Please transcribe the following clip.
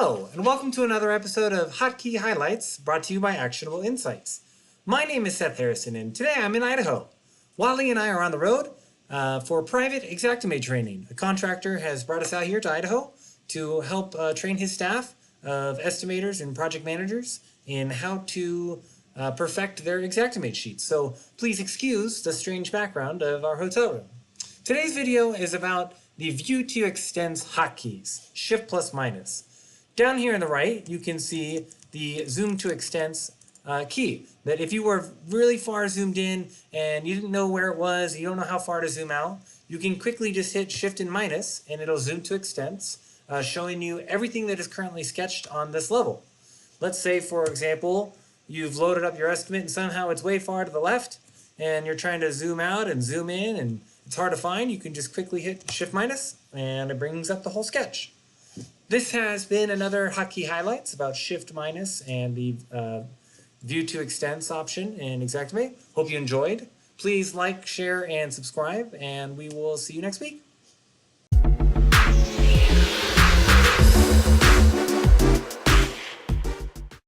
Hello, and welcome to another episode of Hotkey Highlights, brought to you by Actionable Insights. My name is Seth Harrison, and today I'm in Idaho. Wally and I are on the road for private Xactimate training. A contractor has brought us out here to Idaho to help train his staff of estimators and project managers in how to perfect their Xactimate sheets. So please excuse the strange background of our hotel room. Today's video is about the View to Extends hotkeys, Shift plus minus. Down here on the right, you can see the Zoom to Extends key. That if you were really far zoomed in and you didn't know where it was, you don't know how far to zoom out, you can quickly just hit Shift and minus and it'll zoom to extents, showing you everything that is currently sketched on this level. Let's say, for example, you've loaded up your estimate and somehow it's way far to the left and you're trying to zoom out and zoom in and it's hard to find. You can just quickly hit Shift minus and it brings up the whole sketch. This has been another Hotkey Highlights about Shift minus and the View to Extends option in Xactimate. Hope you enjoyed. Please like, share, and subscribe, and we will see you next week.